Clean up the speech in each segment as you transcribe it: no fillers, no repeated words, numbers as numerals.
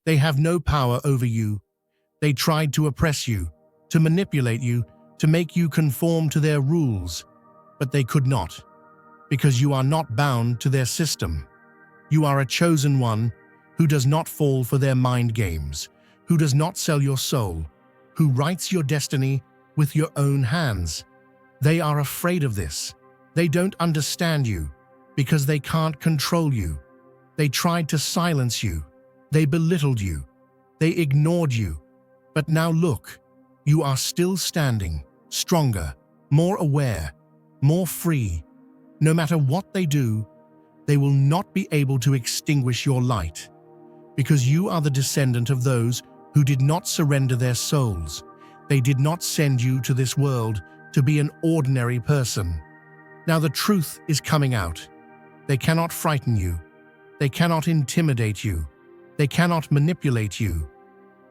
They have no power over you. They tried to oppress you, to manipulate you, to make you conform to their rules, but they could not, because you are not bound to their system. You are a chosen one who does not fall for their mind games, who does not sell your soul, who writes your destiny with your own hands. They are afraid of this. They don't understand you because they can't control you. They tried to silence you. They belittled you. They ignored you. But now look, you are still standing, stronger, more aware, more free. No matter what they do, they will not be able to extinguish your light, because you are the descendant of those who did not surrender their souls. They did not send you to this world to be an ordinary person. Now the truth is coming out. They cannot frighten you. They cannot intimidate you. They cannot manipulate you,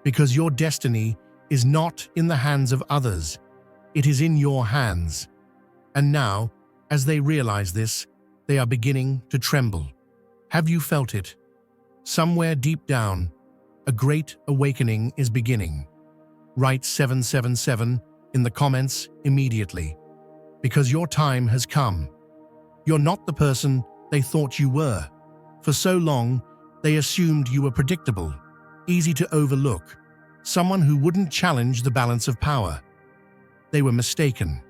because your destiny is not in the hands of others. It is in your hands. And now, as they realize this, they are beginning to tremble. Have you felt it? Somewhere deep down, a great awakening is beginning. Write 777 in the comments immediately, because your time has come. You're not the person they thought you were. For so long, they assumed you were predictable, easy to overlook, someone who wouldn't challenge the balance of power. They were mistaken.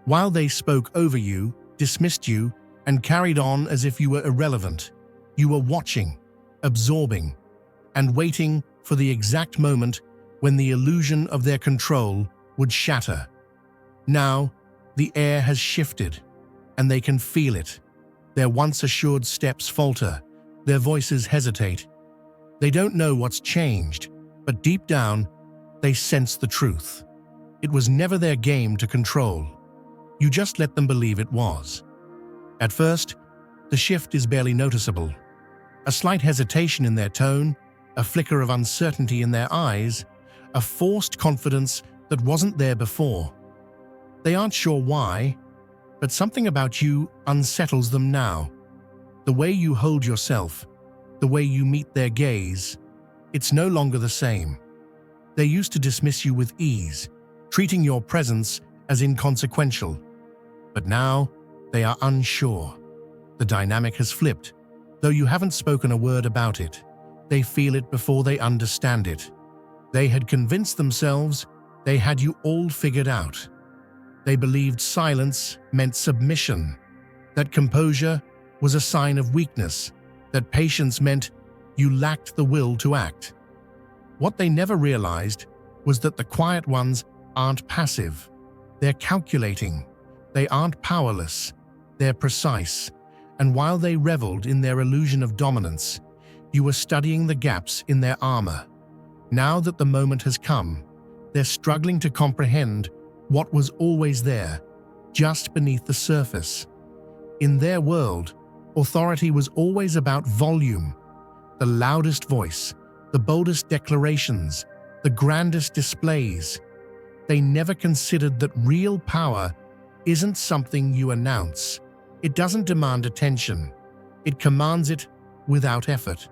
While they spoke over you, dismissed you, and carried on as if you were irrelevant, you were watching, absorbing, and waiting for the exact moment when the illusion of their control would shatter. Now, the air has shifted, and they can feel it. Their once assured steps falter, their voices hesitate. They don't know what's changed, but deep down, they sense the truth. It was never their game to control. You just let them believe it was. At first, the shift is barely noticeable. A slight hesitation in their tone, a flicker of uncertainty in their eyes, a forced confidence that wasn't there before. They aren't sure why, but something about you unsettles them now. The way you hold yourself, the way you meet their gaze, it's no longer the same. They used to dismiss you with ease, treating your presence as inconsequential. But now, they are unsure. The dynamic has flipped. Though you haven't spoken a word about it, they feel it before they understand it. They had convinced themselves they had you all figured out. They believed silence meant submission, that composure was a sign of weakness, that patience meant you lacked the will to act. What they never realized was that the quiet ones aren't passive. They're calculating. They aren't powerless. They're precise. And while they reveled in their illusion of dominance, you were studying the gaps in their armor. Now that the moment has come, they're struggling to comprehend what was always there, just beneath the surface. In their world, authority was always about volume, the loudest voice, the boldest declarations, the grandest displays. They never considered that real power isn't something you announce. It doesn't demand attention. It commands it without effort.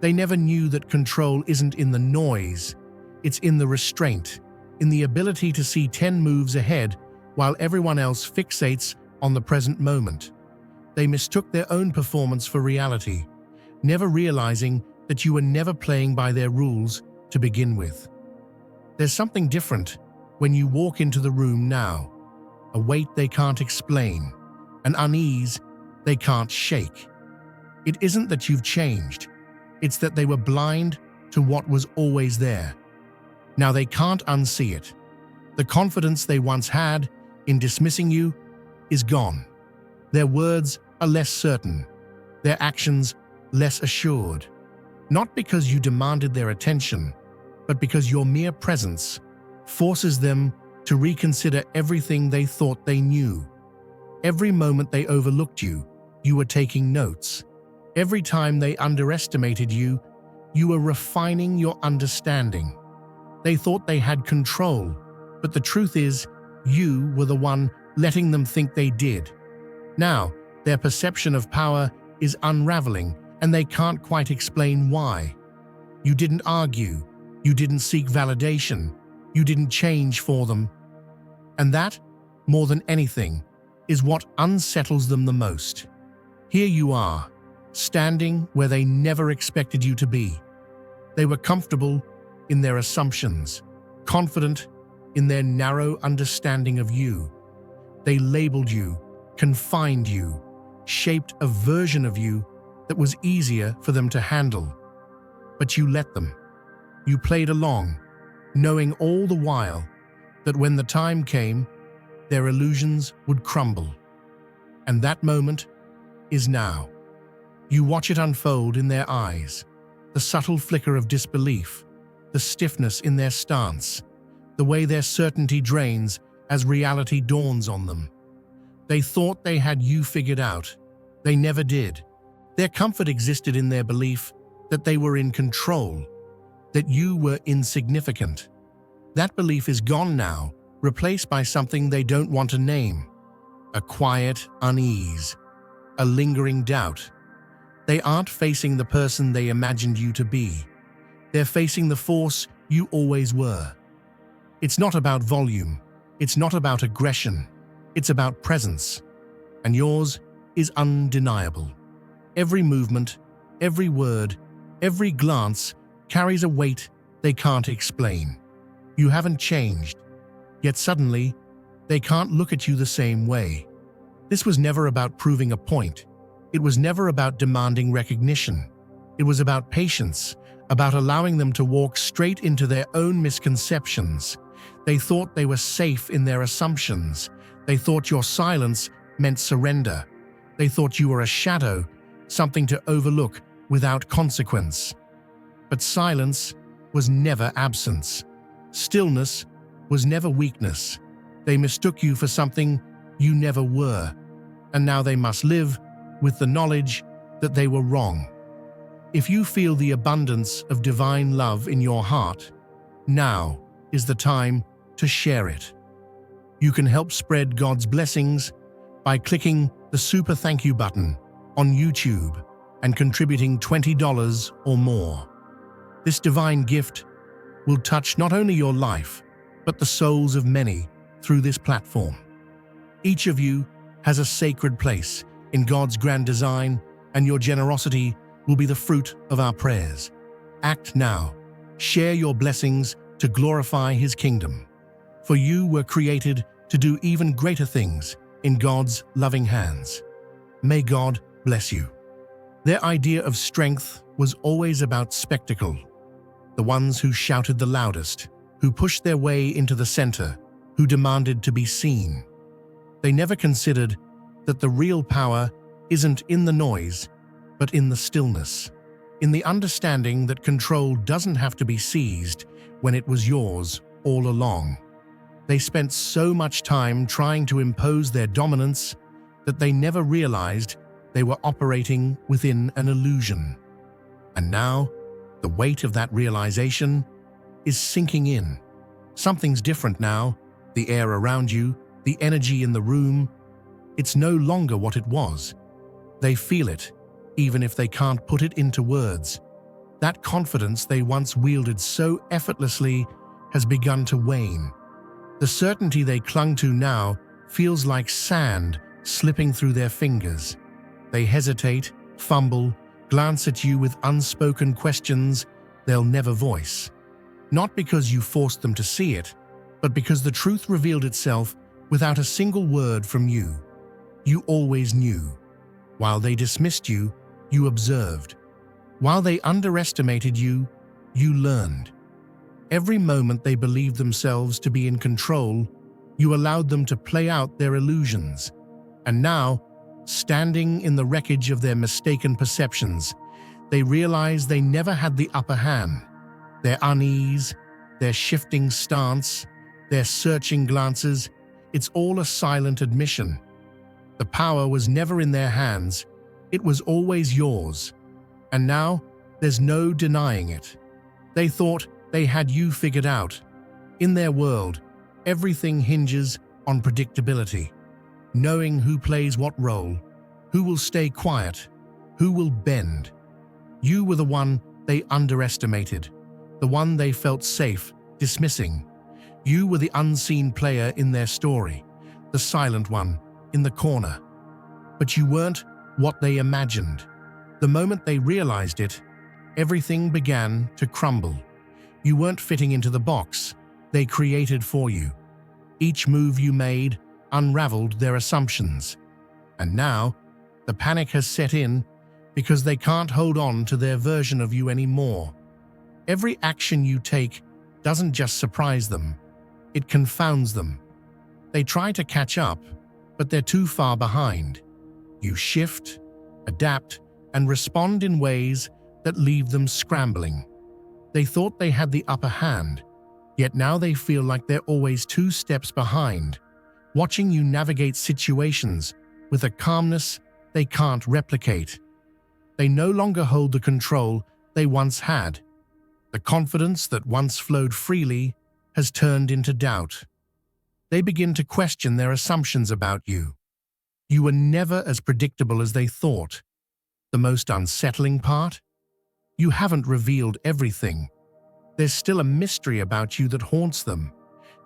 They never knew that control isn't in the noise. It's in the restraint, in the ability to see 10 moves ahead while everyone else fixates on the present moment. They mistook their own performance for reality, never realizing that you were never playing by their rules to begin with. There's something different when you walk into the room now, a weight they can't explain, an unease they can't shake. It isn't that you've changed, it's that they were blind to what was always there. Now they can't unsee it. The confidence they once had in dismissing you is gone. Their words are less certain, their actions less assured. Not because you demanded their attention, but because your mere presence forces them to reconsider everything they thought they knew. Every moment they overlooked you, you were taking notes. Every time they underestimated you, you were refining your understanding. They thought they had control, but the truth is, you were the one letting them think they did. Now, their perception of power is unraveling, and they can't quite explain why. You didn't argue. You didn't seek validation. You didn't change for them. And that, more than anything, is what unsettles them the most. Here you are, standing where they never expected you to be. They were comfortable in their assumptions, confident in their narrow understanding of you. They labeled you, confined you, shaped a version of you that was easier for them to handle. But you let them. You played along, knowing all the while that when the time came, their illusions would crumble. And that moment is now. You watch it unfold in their eyes, the subtle flicker of disbelief, the stiffness in their stance, the way their certainty drains as reality dawns on them. They thought they had you figured out. They never did. Their comfort existed in their belief that they were in control, that you were insignificant. That belief is gone now, replaced by something they don't want to name. A quiet unease, a lingering doubt. They aren't facing the person they imagined you to be. They're facing the force you always were. It's not about volume. It's not about aggression. It's about presence. And yours is undeniable. Every movement, every word, every glance carries a weight they can't explain. You haven't changed, yet suddenly, they can't look at you the same way. This was never about proving a point. It was never about demanding recognition. It was about patience, about allowing them to walk straight into their own misconceptions. They thought they were safe in their assumptions. They thought your silence meant surrender. They thought you were a shadow, something to overlook without consequence. But silence was never absence. Stillness was never weakness. They mistook you for something you never were, and now they must live with the knowledge that they were wrong. If you feel the abundance of divine love in your heart, now is the time to share it. You can help spread God's blessings by clicking the Super Thank You button on YouTube and contributing $20 or more. This divine gift will touch not only your life, but the souls of many through this platform. Each of you has a sacred place in God's grand design, and your generosity will be the fruit of our prayers. Act now. Share your blessings to glorify His kingdom. For you were created to do even greater things in God's loving hands. May God bless you. Their idea of strength was always about spectacle. The ones who shouted the loudest, who pushed their way into the center, who demanded to be seen. They never considered that the real power isn't in the noise, but in the stillness, in the understanding that control doesn't have to be seized when it was yours all along. They spent so much time trying to impose their dominance that they never realized they were operating within an illusion. And now, the weight of that realization is sinking in. Something's different now. The air around you, the energy in the room, it's no longer what it was. They feel it, even if they can't put it into words. That confidence they once wielded so effortlessly has begun to wane. The certainty they clung to now feels like sand slipping through their fingers. They hesitate, fumble, glance at you with unspoken questions they'll never voice. Not because you forced them to see it, but because the truth revealed itself without a single word from you. You always knew. While they dismissed you, you observed. While they underestimated you, you learned. Every moment they believed themselves to be in control, you allowed them to play out their illusions. And now, standing in the wreckage of their mistaken perceptions, they realize they never had the upper hand. Their unease, their shifting stance, their searching glances, it's all a silent admission. The power was never in their hands, it was always yours. And now, there's no denying it. They thought they had you figured out. In their world, everything hinges on predictability. Knowing who plays what role, who will stay quiet, who will bend. You were the one they underestimated, the one they felt safe dismissing. You were the unseen player in their story, the silent one in the corner. But you weren't what they imagined. The moment they realized it, everything began to crumble. You weren't fitting into the box they created for you. Each move you made unraveled their assumptions. And now, the panic has set in because they can't hold on to their version of you anymore. Every action you take doesn't just surprise them, it confounds them. They try to catch up, but they're too far behind. You shift, adapt, and respond in ways that leave them scrambling. They thought they had the upper hand, yet now they feel like they're always 2 steps behind, watching you navigate situations with a calmness they can't replicate. They no longer hold the control they once had. The confidence that once flowed freely has turned into doubt. They begin to question their assumptions about you. You were never as predictable as they thought. The most unsettling part? You haven't revealed everything. There's still a mystery about you that haunts them.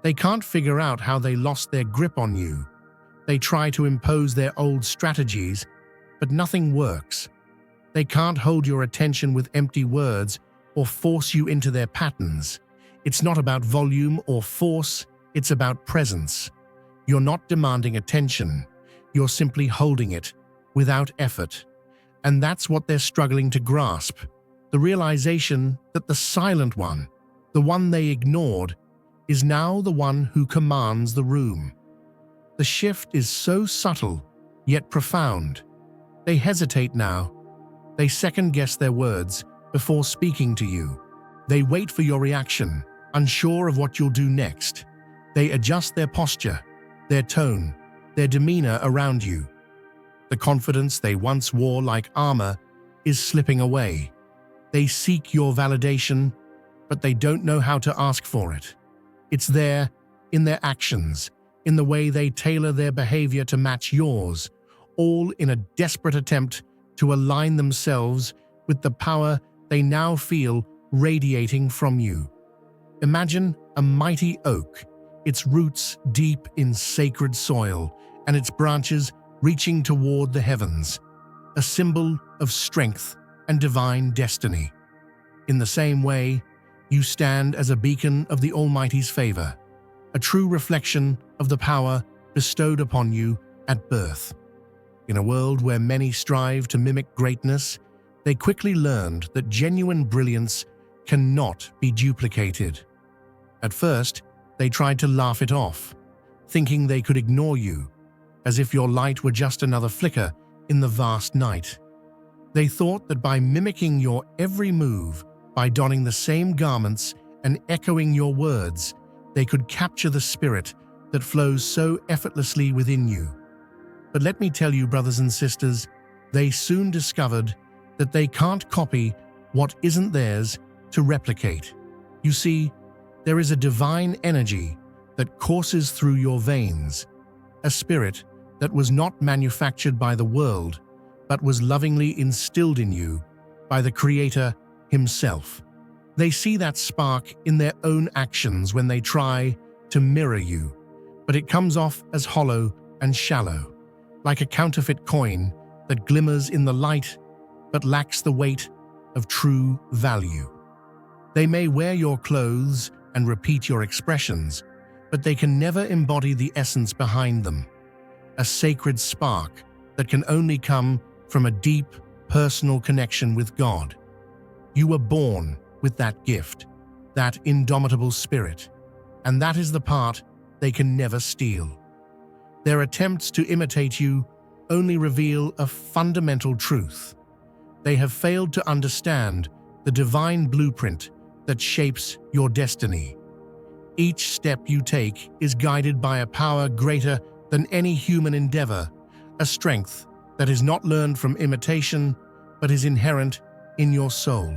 They can't figure out how they lost their grip on you. They try to impose their old strategies, but nothing works. They can't hold your attention with empty words or force you into their patterns. It's not about volume or force, it's about presence. You're not demanding attention, you're simply holding it without effort. And that's what they're struggling to grasp, the realization that the silent one, the one they ignored, is now the one who commands the room. The shift is so subtle, yet profound. They hesitate now. They second-guess their words before speaking to you. They wait for your reaction, unsure of what you'll do next. They adjust their posture, their tone, their demeanor around you. The confidence they once wore like armor is slipping away. They seek your validation, but they don't know how to ask for it. It's there, in their actions, in the way they tailor their behavior to match yours, all in a desperate attempt to align themselves with the power they now feel radiating from you. Imagine a mighty oak, its roots deep in sacred soil, and its branches reaching toward the heavens, a symbol of strength and divine destiny. In the same way, you stand as a beacon of the Almighty's favor, a true reflection of the power bestowed upon you at birth. In a world where many strive to mimic greatness, they quickly learned that genuine brilliance cannot be duplicated. At first, they tried to laugh it off, thinking they could ignore you, as if your light were just another flicker in the vast night. They thought that by mimicking your every move, by donning the same garments and echoing your words, they could capture the spirit that flows so effortlessly within you. But let me tell you, brothers and sisters, they soon discovered that they can't copy what isn't theirs to replicate. You see, there is a divine energy that courses through your veins, a spirit that was not manufactured by the world, but was lovingly instilled in you by the Creator Himself. They see that spark in their own actions when they try to mirror you, but it comes off as hollow and shallow, like a counterfeit coin that glimmers in the light but lacks the weight of true value. They may wear your clothes and repeat your expressions, but they can never embody the essence behind them, a sacred spark that can only come from a deep, personal connection with God. You were born with that gift, that indomitable spirit, and that is the part they can never steal. Their attempts to imitate you only reveal a fundamental truth. They have failed to understand the divine blueprint that shapes your destiny. Each step you take is guided by a power greater than any human endeavor, a strength that is not learned from imitation, but is inherent in your soul.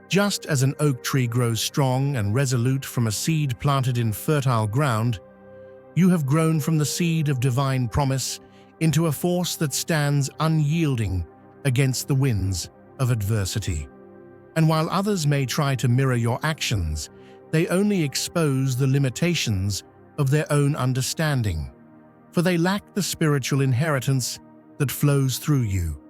Just as an oak tree grows strong and resolute from a seed planted in fertile ground, you have grown from the seed of divine promise into a force that stands unyielding against the winds of adversity. And while others may try to mirror your actions, they only expose the limitations of their own understanding, for they lack the spiritual inheritance that flows through you.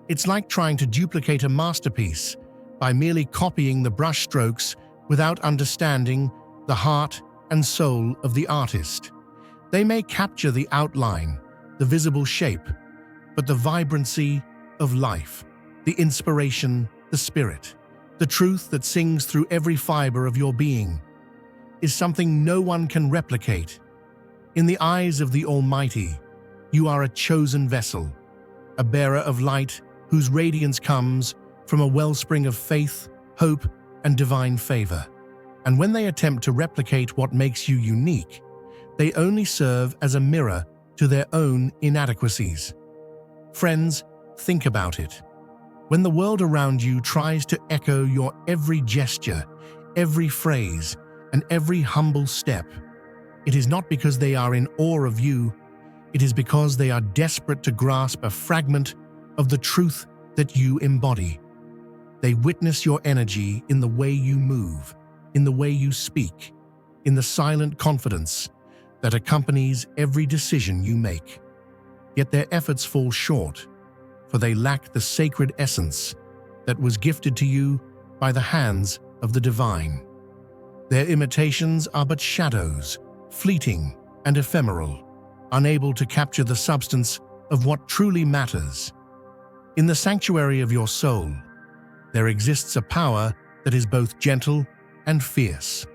It's like trying to duplicate a masterpiece by merely copying the brushstrokes without understanding the heart and soul of the artist. They may capture the outline, the visible shape, but the vibrancy of life, the inspiration, the spirit, the truth that sings through every fiber of your being, is something no one can replicate. In the eyes of the Almighty, you are a chosen vessel, a bearer of light whose radiance comes from a wellspring of faith, hope, and divine favor. And when they attempt to replicate what makes you unique, they only serve as a mirror to their own inadequacies. Friends, think about it. When the world around you tries to echo your every gesture, every phrase, and every humble step, it is not because they are in awe of you, it is because they are desperate to grasp a fragment of the truth that you embody. They witness your energy in the way you move, in the way you speak, in the silent confidence that accompanies every decision you make. Yet their efforts fall short, for they lack the sacred essence that was gifted to you by the hands of the divine. Their imitations are but shadows, fleeting and ephemeral, unable to capture the substance of what truly matters. In the sanctuary of your soul, there exists a power that is both gentle and fierce,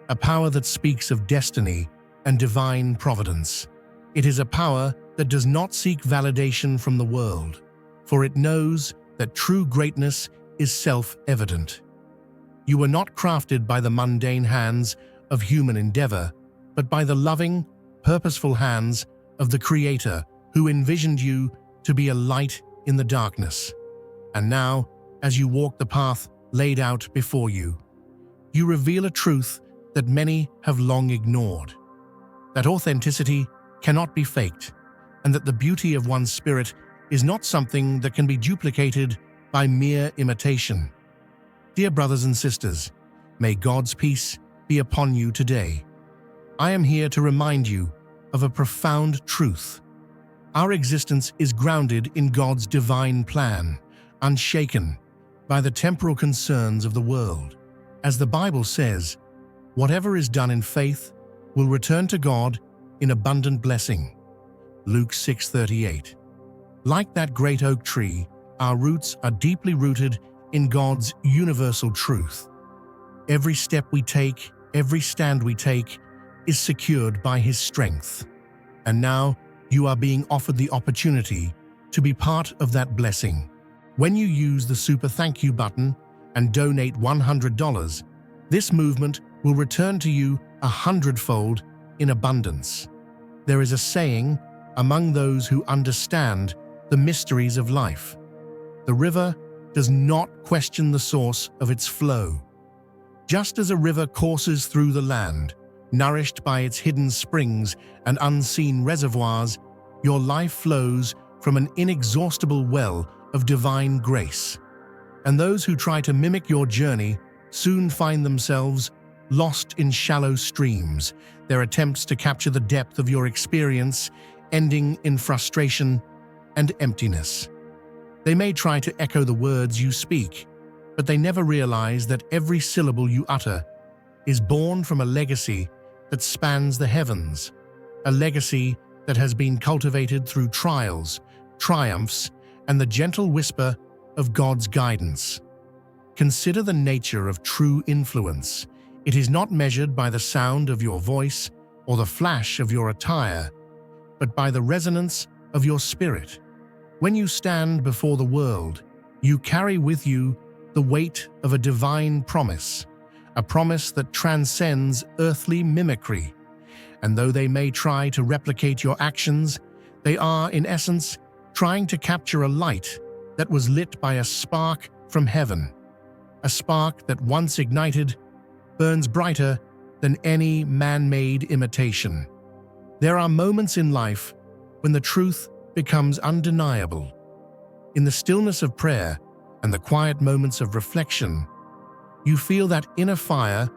a power that speaks of destiny and divine providence. It is a power that does not seek validation from the world, for it knows that true greatness is self-evident. You were not crafted by the mundane hands of human endeavor, but by the loving, purposeful hands of the Creator who envisioned you to be a light in the darkness. And now, as you walk the path laid out before you, you reveal a truth that many have long ignored: that authenticity cannot be faked, and that the beauty of one's spirit is not something that can be duplicated by mere imitation. Dear brothers and sisters, may God's peace be upon you today. I am here to remind you of a profound truth. Our existence is grounded in God's divine plan, unshaken by the temporal concerns of the world. As the Bible says, whatever is done in faith will return to God in abundant blessing. Luke 6:38. Like that great oak tree, our roots are deeply rooted in God's universal truth. Every step we take, every stand we take, is secured by His strength. And now you are being offered the opportunity to be part of that blessing. When you use the Super Thank You button and donate $100, this movement will return to you 100-fold in abundance. There is a saying among those who understand the mysteries of life: the river does not question the source of its flow. Just as a river courses through the land, nourished by its hidden springs and unseen reservoirs, your life flows from an inexhaustible well of divine grace. And those who try to mimic your journey soon find themselves lost in shallow streams, their attempts to capture the depth of your experience ending in frustration and emptiness. They may try to echo the words you speak, but they never realize that every syllable you utter is born from a legacy that spans the heavens, a legacy that has been cultivated through trials, triumphs, and the gentle whisper of God's guidance. Consider the nature of true influence. It is not measured by the sound of your voice or the flash of your attire, but by the resonance of your spirit. When you stand before the world, you carry with you the weight of a divine promise, a promise that transcends earthly mimicry. And though they may try to replicate your actions, they are, in essence, trying to capture a light that was lit by a spark from heaven. A spark that, once ignited, burns brighter than any man-made imitation. There are moments in life when the truth becomes undeniable. In the stillness of prayer, and the quiet moments of reflection, you feel that inner fire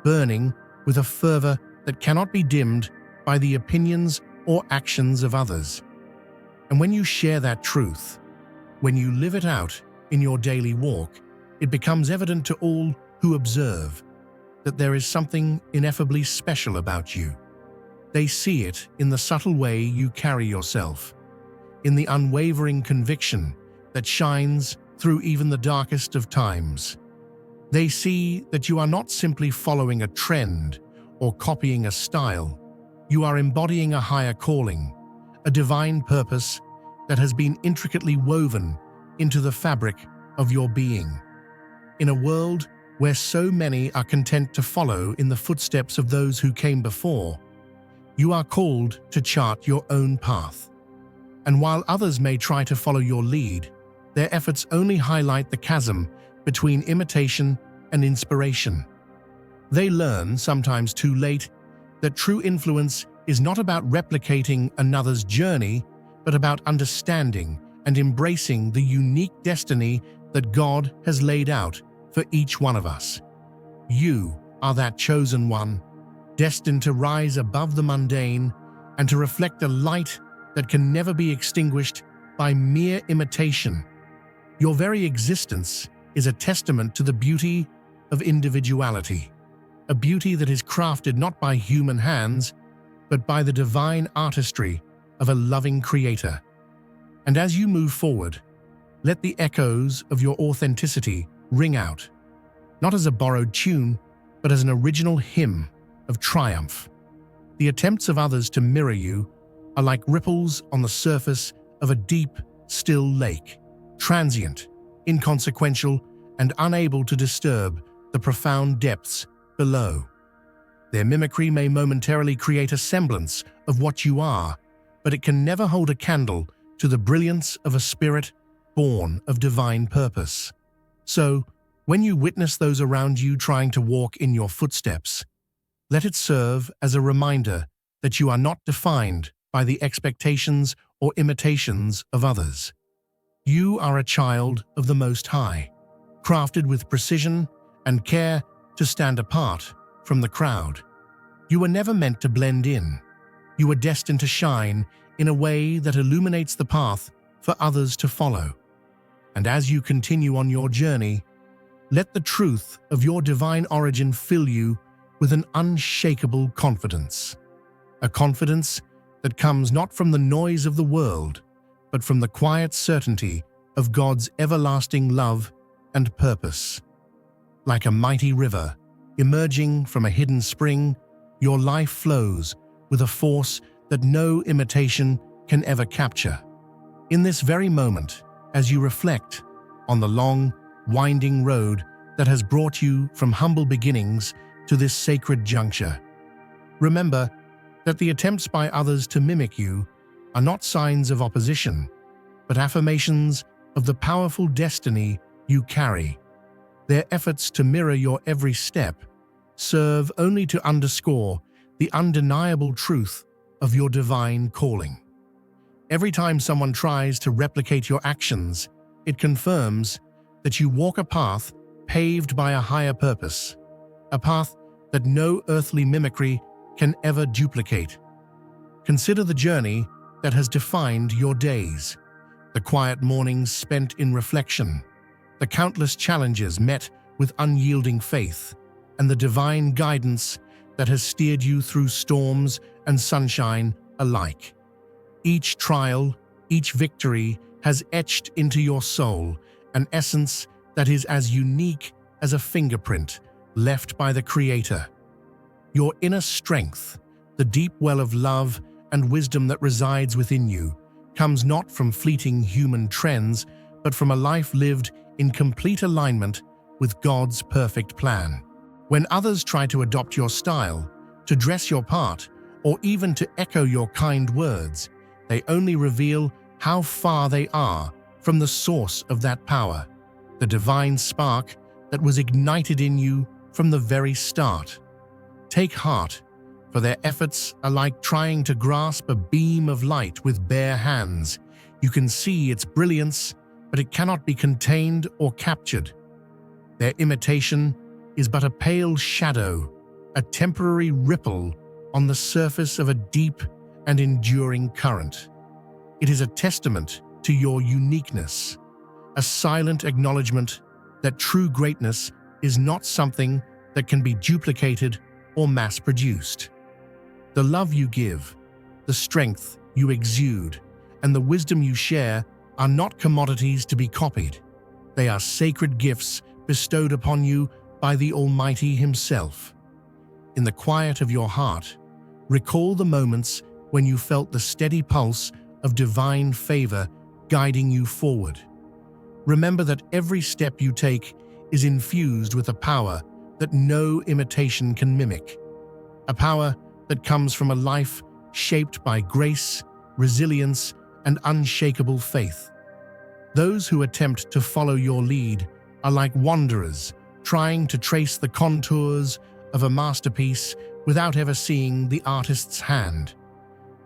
burning with a fervor that cannot be dimmed by the opinions or actions of others. And when you share that truth, when you live it out in your daily walk, it becomes evident to all who observe that there is something ineffably special about you. They see it in the subtle way you carry yourself, in the unwavering conviction that shines through even the darkest of times. They see that you are not simply following a trend or copying a style. You are embodying a higher calling, a divine purpose that has been intricately woven into the fabric of your being. In a world where so many are content to follow in the footsteps of those who came before, you are called to chart your own path. And while others may try to follow your lead, their efforts only highlight the chasm between imitation and inspiration. They learn, sometimes too late, that true influence is not about replicating another's journey, but about understanding and embracing the unique destiny that God has laid out for each one of us. You are that chosen one, destined to rise above the mundane and to reflect a light that can never be extinguished by mere imitation. Your very existence is a testament to the beauty of individuality, a beauty that is crafted not by human hands, but by the divine artistry of a loving creator. And as you move forward, let the echoes of your authenticity ring out, not as a borrowed tune, but as an original hymn of triumph. The attempts of others to mirror you are like ripples on the surface of a deep, still lake, transient, inconsequential, and unable to disturb the profound depths below. Their mimicry may momentarily create a semblance of what you are, but it can never hold a candle to the brilliance of a spirit born of divine purpose. So, when you witness those around you trying to walk in your footsteps, let it serve as a reminder that you are not defined by the expectations or imitations of others. You are a child of the Most High, crafted with precision and care to stand apart from the crowd. You were never meant to blend in. You were destined to shine in a way that illuminates the path for others to follow. And as you continue on your journey, let the truth of your divine origin fill you with an unshakable confidence. A confidence that comes not from the noise of the world, but from the quiet certainty of God's everlasting love and purpose. Like a mighty river emerging from a hidden spring, your life flows with a force that no imitation can ever capture. In this very moment, as you reflect on the long, winding road that has brought you from humble beginnings to this sacred juncture, remember that the attempts by others to mimic you are not signs of opposition, but affirmations of the powerful destiny you carry. Their efforts to mirror your every step serve only to underscore the undeniable truth of your divine calling. Every time someone tries to replicate your actions, it confirms that you walk a path paved by a higher purpose, a path that no earthly mimicry can ever duplicate. Consider the journey that has defined your days, the quiet mornings spent in reflection, the countless challenges met with unyielding faith, and the divine guidance that has steered you through storms and sunshine alike. Each trial, each victory has etched into your soul an essence that is as unique as a fingerprint left by the Creator. Your inner strength, the deep well of love and wisdom that resides within you, comes not from fleeting human trends, but from a life lived in complete alignment with God's perfect plan. When others try to adopt your style, to dress your part, or even to echo your kind words, they only reveal how far they are from the source of that power, the divine spark that was ignited in you from the very start. Take heart, for their efforts are like trying to grasp a beam of light with bare hands. You can see its brilliance, but it cannot be contained or captured. Their imitation is but a pale shadow, a temporary ripple on the surface of a deep and enduring current. It is a testament to your uniqueness, a silent acknowledgement that true greatness is not something that can be duplicated or mass-produced. The love you give, the strength you exude, and the wisdom you share are not commodities to be copied. They are sacred gifts bestowed upon you by the Almighty Himself. In the quiet of your heart, recall the moments when you felt the steady pulse of divine favor guiding you forward. Remember that every step you take is infused with a power that no imitation can mimic, a power that comes from a life shaped by grace, resilience, and unshakable faith. Those who attempt to follow your lead are like wanderers trying to trace the contours of a masterpiece without ever seeing the artist's hand.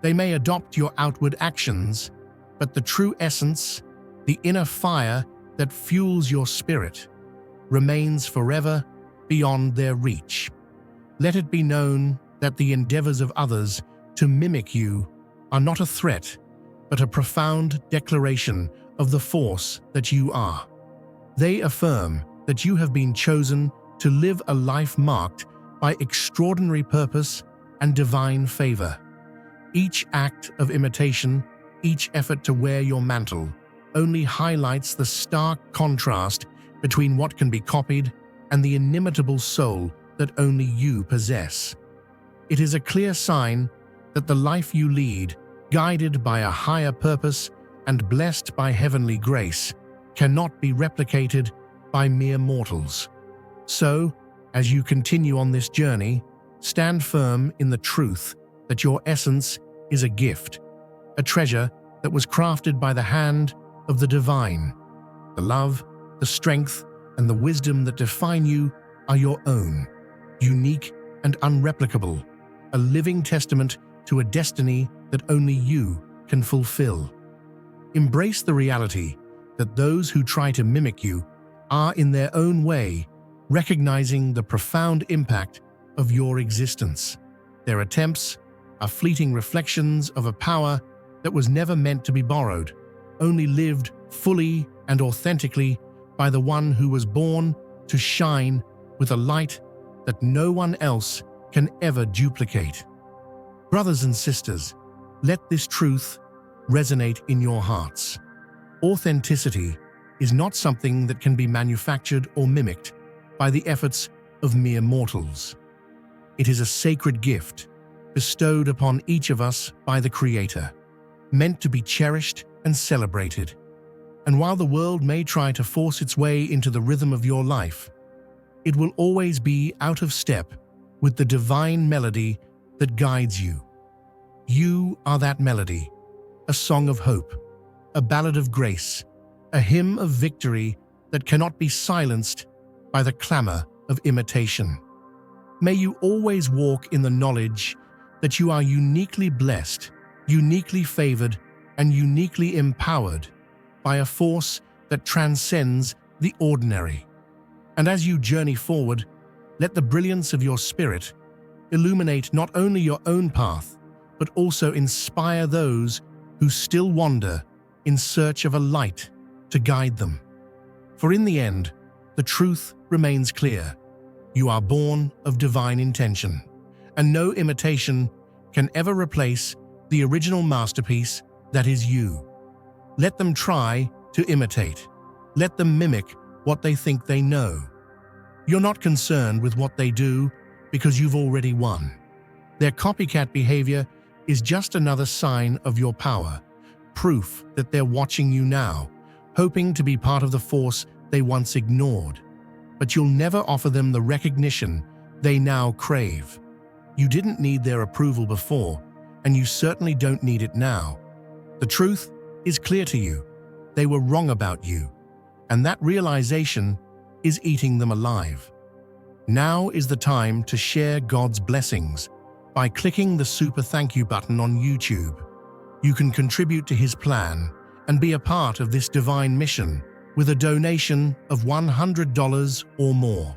They may adopt your outward actions, but the true essence, the inner fire that fuels your spirit, remains forever beyond their reach. Let it be known that the endeavors of others to mimic you are not a threat, but a profound declaration of the force that you are. They affirm that you have been chosen to live a life marked by extraordinary purpose and divine favor. Each act of imitation, each effort to wear your mantle, only highlights the stark contrast between what can be copied and the inimitable soul that only you possess. It is a clear sign that the life you lead, guided by a higher purpose and blessed by heavenly grace, cannot be replicated by mere mortals. So, as you continue on this journey, stand firm in the truth that your essence is a gift, a treasure that was crafted by the hand of the divine. The love, the strength, and the wisdom that define you are your own, unique and unreplicable, a living testament to a destiny that only you can fulfill. Embrace the reality that those who try to mimic you are in their own way recognizing the profound impact of your existence. Their attempts are fleeting reflections of a power that was never meant to be borrowed, only lived fully and authentically by the one who was born to shine with a light that no one else can ever duplicate. Brothers and sisters, let this truth resonate in your hearts. Authenticity is not something that can be manufactured or mimicked by the efforts of mere mortals. It is a sacred gift bestowed upon each of us by the Creator, meant to be cherished and celebrated. And while the world may try to force its way into the rhythm of your life, it will always be out of step with the divine melody that guides you. You are that melody, a song of hope, a ballad of grace, a hymn of victory that cannot be silenced by the clamor of imitation. May you always walk in the knowledge that you are uniquely blessed, uniquely favored, and uniquely empowered by a force that transcends the ordinary. And as you journey forward, let the brilliance of your spirit illuminate not only your own path, but also inspire those who still wander in search of a light to guide them. For in the end, the truth remains clear. You are born of divine intention, and no imitation can ever replace the original masterpiece that is you. Let them try to imitate. Let them mimic what they think they know. You're not concerned with what they do because you've already won. Their copycat behavior is just another sign of your power, proof that they're watching you now, hoping to be part of the force they once ignored. But you'll never offer them the recognition they now crave. You didn't need their approval before, and you certainly don't need it now. The truth is clear to you. They were wrong about you, and that realization is eating them alive. Now is the time to share God's blessings by clicking the super thank you button on YouTube. You can contribute to His plan, and be a part of this divine mission with a donation of $100 or more.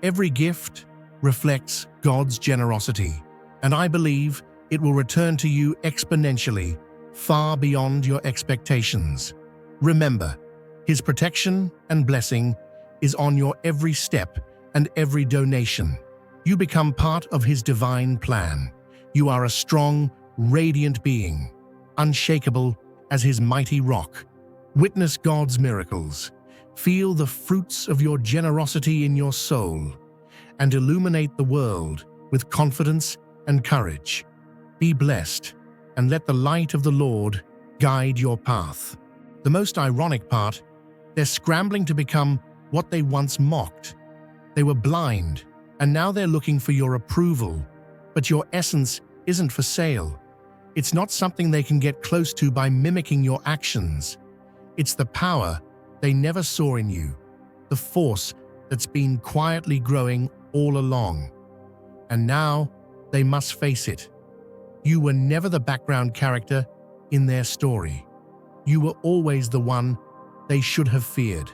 Every gift reflects God's generosity, and I believe it will return to you exponentially, far beyond your expectations. Remember, His protection and blessing is on your every step and every donation. You become part of His divine plan. You are a strong, radiant being, unshakable as His mighty rock. Witness God's miracles. Feel the fruits of your generosity in your soul, and illuminate the world with confidence and courage. Be blessed, and let the light of the Lord guide your path. The most ironic part, they're scrambling to become what they once mocked. They were blind, and now they're looking for your approval. But your essence isn't for sale. It's not something they can get close to by mimicking your actions. It's the power they never saw in you, the force that's been quietly growing all along. And now they must face it. You were never the background character in their story. You were always the one they should have feared.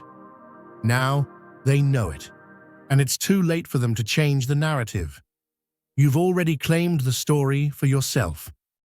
Now they know it, and it's too late for them to change the narrative. You've already claimed the story for yourself.